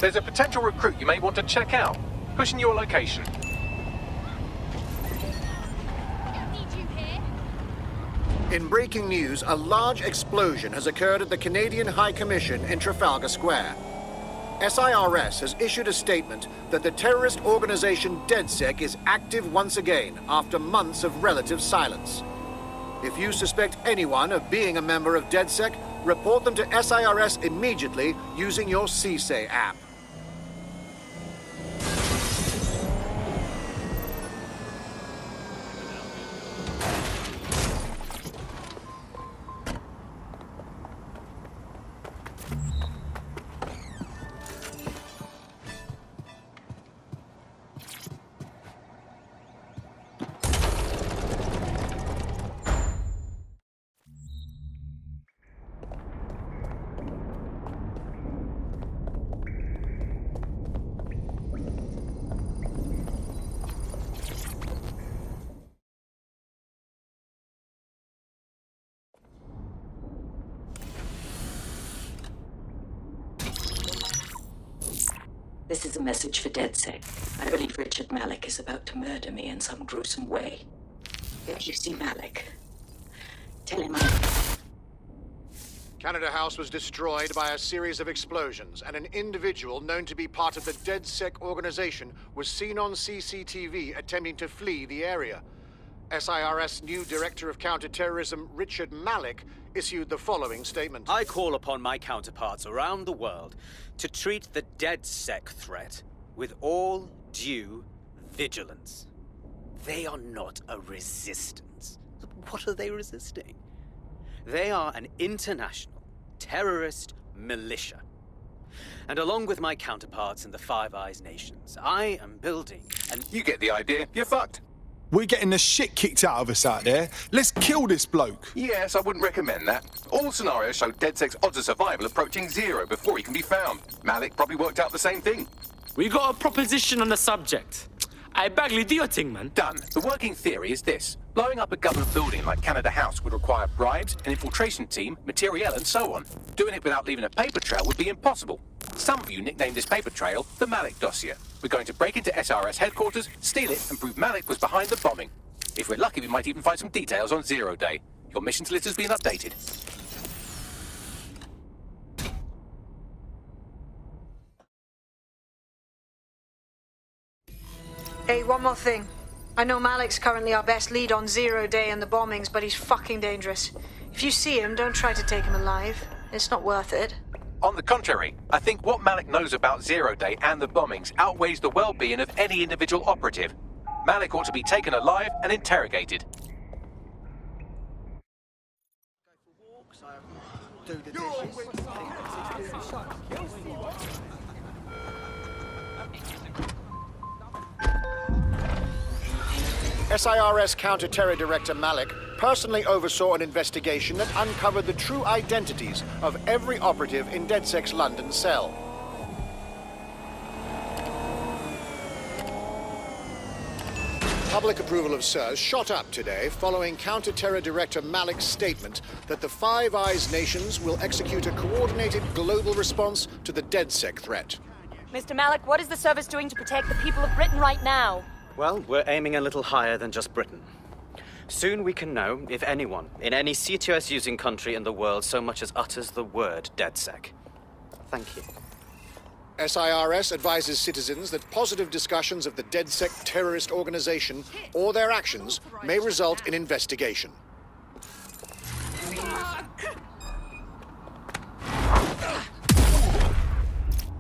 There's a potential recruit you may want to check out. Pushing your location. In breaking news, a large explosion has occurred at the Canadian High Commission in Trafalgar Square. SIRS has issued a statement that the terrorist organization DedSec is active once again after months of relative silence. If you suspect anyone of being a member of DedSec, report them to SIRS immediately using your CSAY app. This is a message for DedSec. I believe Richard Malik is about to murder me in some gruesome way. If you see Malik, tell him Canada House was destroyed by a series of explosions, and an individual known to be part of the DedSec organization was seen on CCTV attempting to flee the area. SIRS new Director of Counterterrorism, Richard Malik, issued the following statement. I call upon my counterparts around the world to treat the DedSec threat with all due vigilance. They are not a resistance. What are they resisting? They are an international terrorist militia. And along with my counterparts in the Five Eyes nations, I am building an... You get the idea. You're fucked. We're getting the shit kicked out of us out there. Let's kill this bloke. Yes, I wouldn't recommend that. All scenarios show DedSec's odds of survival approaching 0 before he can be found. Malik probably worked out the same thing. We got a proposition on the subject. I Bagley, do your thing, man. Done. The working theory is this. Blowing up a government building like Canada House would require bribes, an infiltration team, materiel, and so on. Doing it without leaving a paper trail would be impossible. Some of you nicknamed this paper trail the Malik dossier. We're going to break into SRS headquarters, steal it, and prove Malik was behind the bombing. If we're lucky, we might even find some details on Zero Day. Your missions list has been updated. Hey, one more thing. I know Malik's currently our best lead on Zero Day and the bombings, but he's fucking dangerous. If you see him, don't try to take him alive. It's not worth it. On the contrary, I think what Malik knows about Zero Day and the bombings outweighs the well-being of any individual operative. Malik ought to be taken alive and interrogated. SIRS Counter-Terror Director Malik personally oversaw an investigation that uncovered the true identities of every operative in DedSec's London cell. Public approval of SIRS shot up today following Counter-Terror Director Malik's statement that the Five Eyes nations will execute a coordinated global response to the DedSec threat. Mr. Malik, what is the service doing to protect the people of Britain right now? Well, we're aiming a little higher than just Britain. Soon we can know if anyone in any CTOS-using country in the world so much as utters the word DedSec. Thank you. SIRS advises citizens that positive discussions of the DedSec terrorist organization or their actions may result in investigation.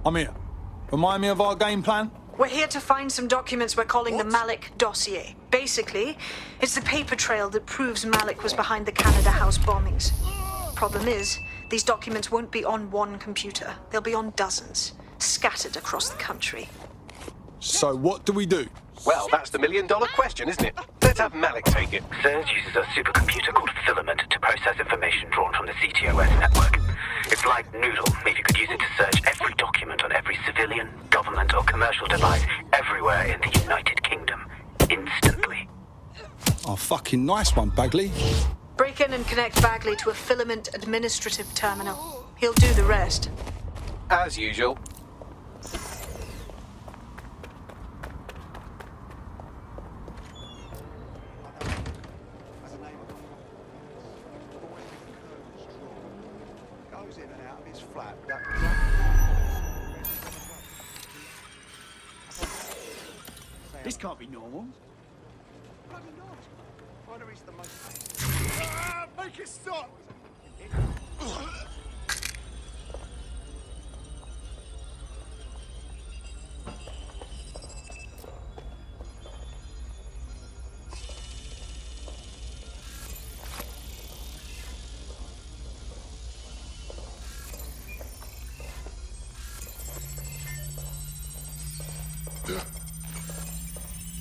I'm here. Remind me of our game plan? We're here to find some documents we're calling the Malik dossier. Basically, it's the paper trail that proves Malik was behind the Canada House bombings. Problem is, these documents won't be on one computer. They'll be on dozens, scattered across the country. So what do we do? Well, that's the million-dollar question, isn't it? Let's have Malik take it. SIRS uses a supercomputer called Filament to process information drawn from the CTOS network. It's like Noodle, if you could use it to search every document on every civilian, government, or commercial device everywhere in the United Kingdom, instantly. Oh, fucking nice one, Bagley. Break Break in and connect Bagley to a filament administrative terminal. He'll do the rest. As usual. Goes in and out of his flat. This can't be normal. Bloody not. Wonder he's the most. Make it stop!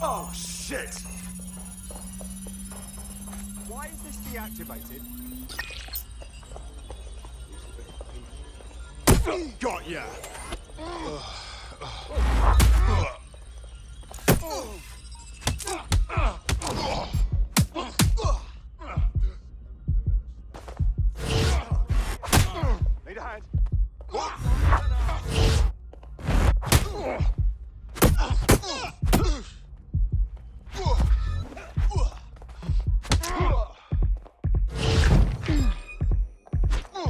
Oh, shit! Why is this deactivated? Got ya! Need a hand?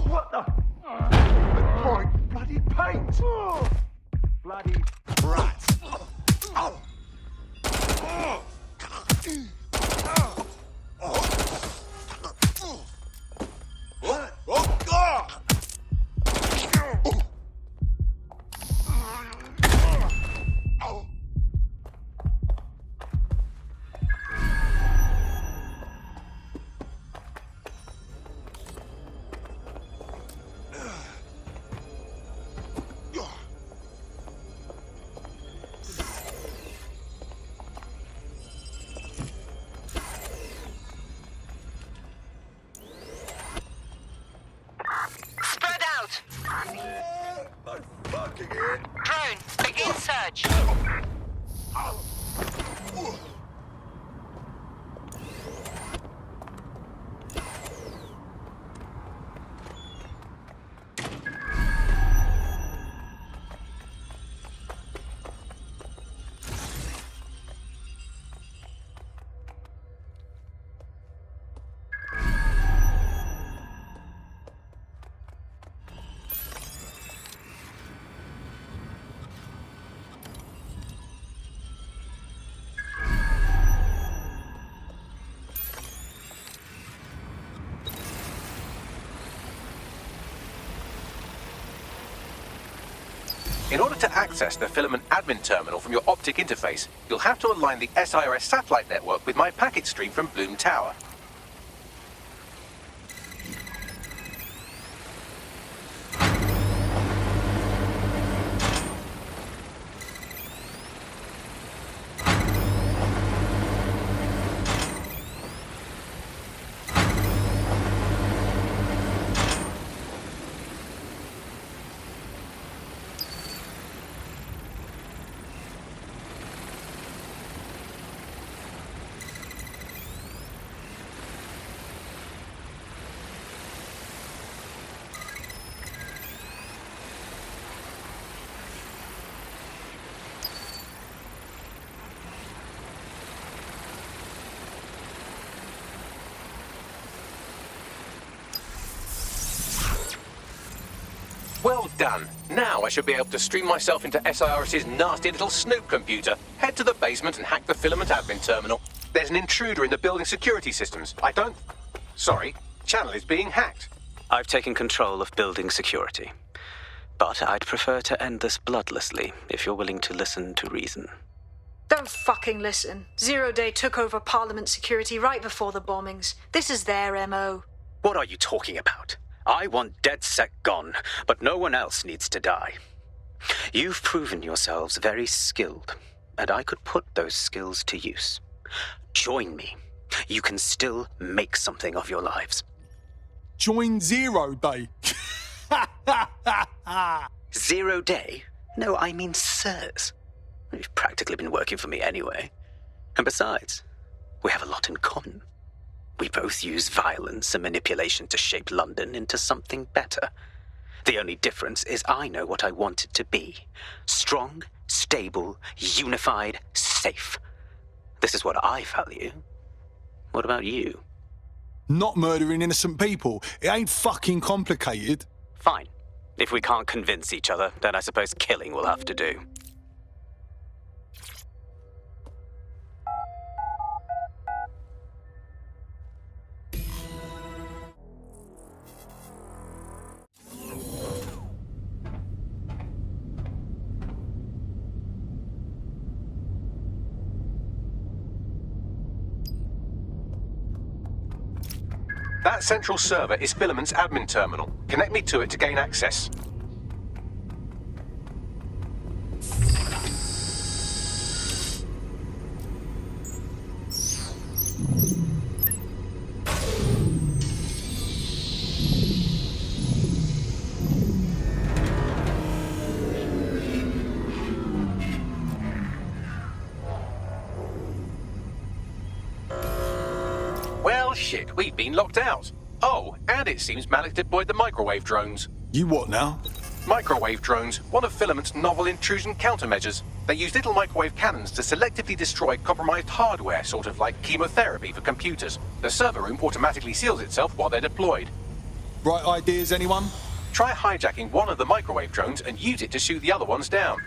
What the? Point bloody paint! Bloody brat! Spread out! I'm fucking it! Drone, begin search. In order to access the filament admin terminal from your optic interface, you'll have to align the SIRS satellite network with my packet stream from Bloom Tower. Well done. Now I should be able to stream myself into SIRS's nasty little snoop computer, head to the basement and hack the filament admin terminal. There's an intruder in the building security systems. Sorry, channel is being hacked. I've taken control of building security. But I'd prefer to end this bloodlessly, if you're willing to listen to reason. Don't fucking listen. Zero Day took over Parliament security right before the bombings. This is their MO. What are you talking about? I want DedSec gone, but no one else needs to die. You've proven yourselves very skilled, and I could put those skills to use. Join me. You can still make something of your lives. Join 0 Day. 0 Day? No, I mean SIRS. You've practically been working for me anyway. And besides, we have a lot in common. We both use violence and manipulation to shape London into something better. The only difference is I know what I want it to be. Strong, stable, unified, safe. This is what I value. What about you? Not murdering innocent people. It ain't fucking complicated. Fine. If we can't convince each other, then I suppose killing will have to do. That central server is Filament's admin terminal. Connect me to it to gain access. Shit, we've been locked out. Oh, and it seems Malik deployed the microwave drones. You what now? Microwave drones, one of Filament's novel intrusion countermeasures. They use little microwave cannons to selectively destroy compromised hardware, sort of like chemotherapy for computers. The server room automatically seals itself while they're deployed. Right ideas, anyone? Try hijacking one of the microwave drones and use it to shoot the other ones down.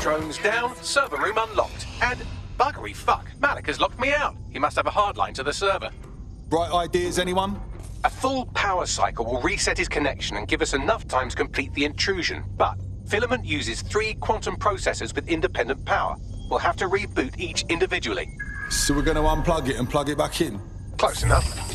Drones down, server room unlocked. And buggery fuck, Malik has locked me out. He must have a hard line to the server. Right ideas, anyone? A full power cycle will reset his connection and give us enough time to complete the intrusion. But Filament uses 3 quantum processors with independent power. We'll have to reboot each individually. So we're going to unplug it and plug it back in? Close enough.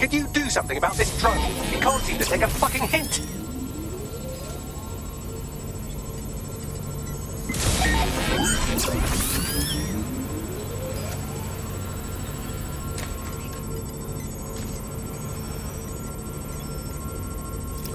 Could you do something about this drone? It can't seem to take a fucking hint.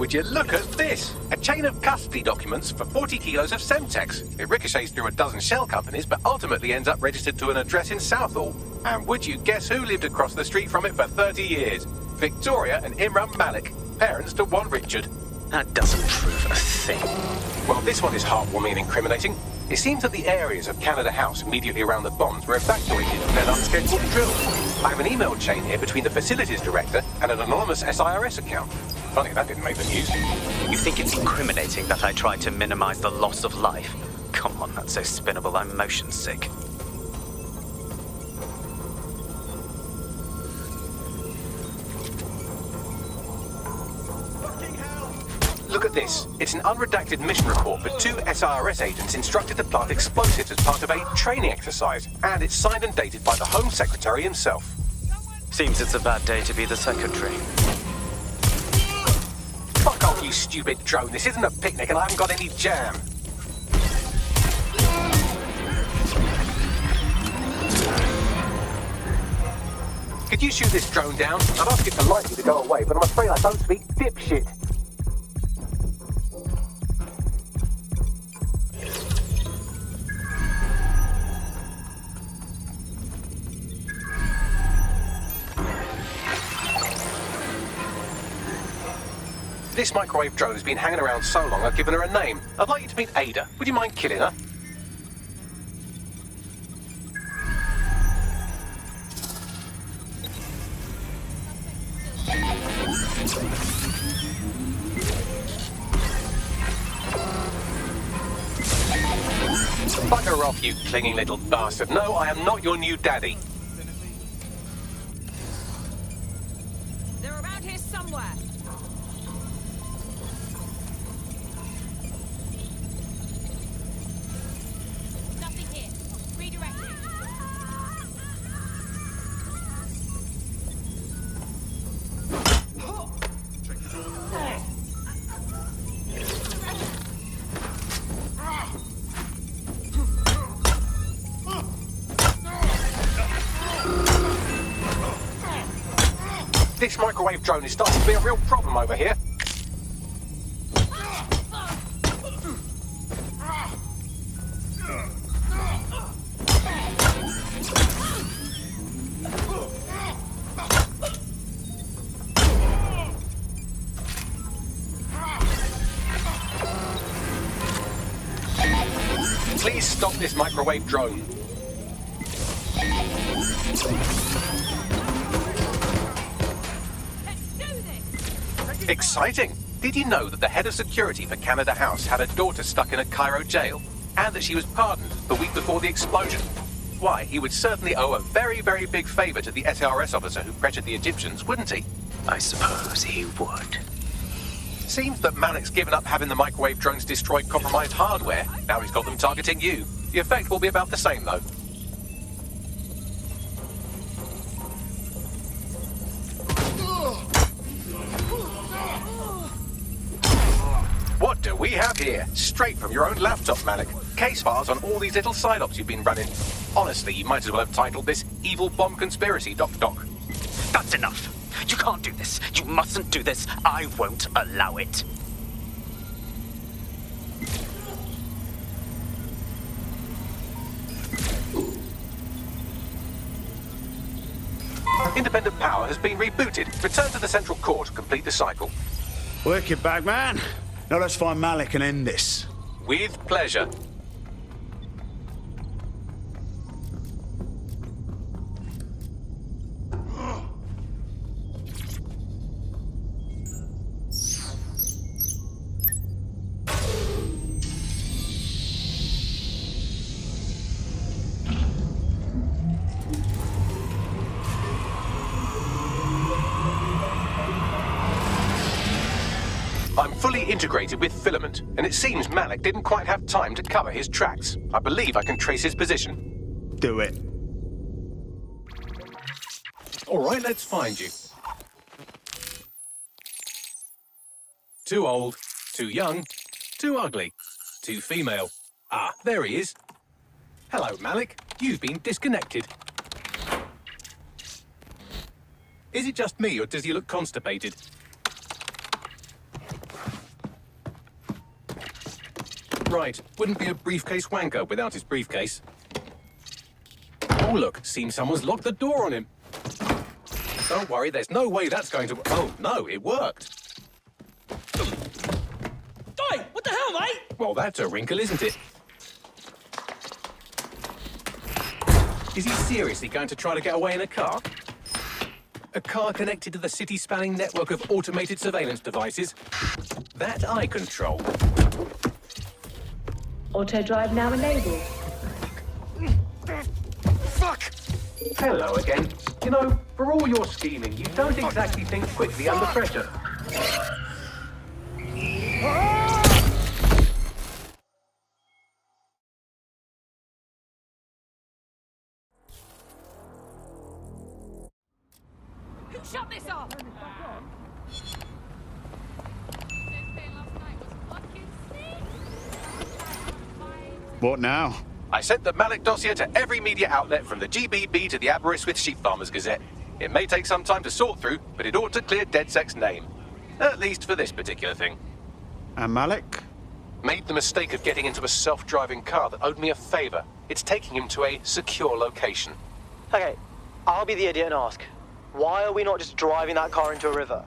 would you look at this? A chain of custody documents for 40 kilos of Semtex. It ricochets through a dozen shell companies, but ultimately ends up registered to an address in Southall. And would you guess who lived across the street from it for 30 years? Victoria and Imran Malik, parents to one Richard. That doesn't prove a thing. Well, this one is heartwarming and incriminating. It seems that the areas of Canada House immediately around the bombs were evacuated and then unscheduled drill. I have an email chain here between the facilities director and an anonymous SIRS account. Funny that didn't make the news. You think it's incriminating that I tried to minimize the loss of life? Come on, that's so spinnable, I'm motion sick. Look at this. It's an unredacted mission report for 2 SIRS agents instructed to plant explosives as part of a training exercise. And it's signed and dated by the Home Secretary himself. Seems it's a bad day to be the secretary. Fuck off, you stupid drone. This isn't a picnic and I haven't got any jam. Could you shoot this drone down? I'd ask it politely to go away, but I'm afraid I don't speak dipshit. This microwave drone has been hanging around so long I've given her a name. I'd like you to meet Ada. Would you mind killing her? Bugger off, you clinging little bastard. No, I am not your new daddy. They're around here somewhere. Nothing here. Redirecting. This microwave drone is starting to be a real problem over here. Please stop this microwave drone. Exciting! Did you know that the head of security for Canada House had a daughter stuck in a Cairo jail? And that she was pardoned the week before the explosion? Why, he would certainly owe a very, very big favour to the SRS officer who pressured the Egyptians, wouldn't he? I suppose he would. Seems that Malik's given up having the microwave drones destroy compromised hardware. Now he's got them targeting you. The effect will be about the same, though. What do we have here? Straight from your own laptop, Malik. Case files on all these little side ops you've been running. Honestly, you might as well have titled this Evil Bomb Conspiracy, Doc. That's enough. You can't do this. You mustn't do this. I won't allow it. Independent power has been rebooted. Return to the central core to complete the cycle. Wicked, Bagman. Now let's find Malik and end this. With pleasure. I'm fully integrated with Filament, and it seems Malik didn't quite have time to cover his tracks. I believe I can trace his position. Do it. All right, let's find you. Too old, too young, too ugly, too female. Ah, there he is. Hello, Malik. You've been disconnected. Is it just me, or does he look constipated? Right, wouldn't be a briefcase wanker without his briefcase. Oh look, seems someone's locked the door on him. Don't worry, there's no way that's going to... Oh no, it worked. Oi, what the hell, mate? Well, that's a wrinkle, isn't it? Is he seriously going to try to get away in a car? A car connected to the city-spanning network of automated surveillance devices? That I control. Auto drive now enabled. Fuck! Hello again. You know, for all your scheming, you don't exactly think quickly under pressure. Who shut this off? What now? I sent the Malik dossier to every media outlet from the GBB to the Aberystwyth Sheep Farmers Gazette. It may take some time to sort through, but it ought to clear DedSec's name. At least for this particular thing. And Malik? Made the mistake of getting into a self-driving car that owed me a favor. It's taking him to a secure location. Okay, I'll be the idiot and ask, why are we not just driving that car into a river?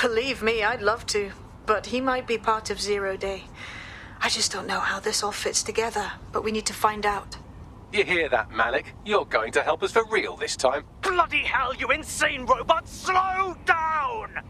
Believe me, I'd love to, but he might be part of Zero Day. I just don't know how this all fits together, but we need to find out. You hear that, Malik? You're going to help us for real this time. Bloody hell, you insane robot! Slow down!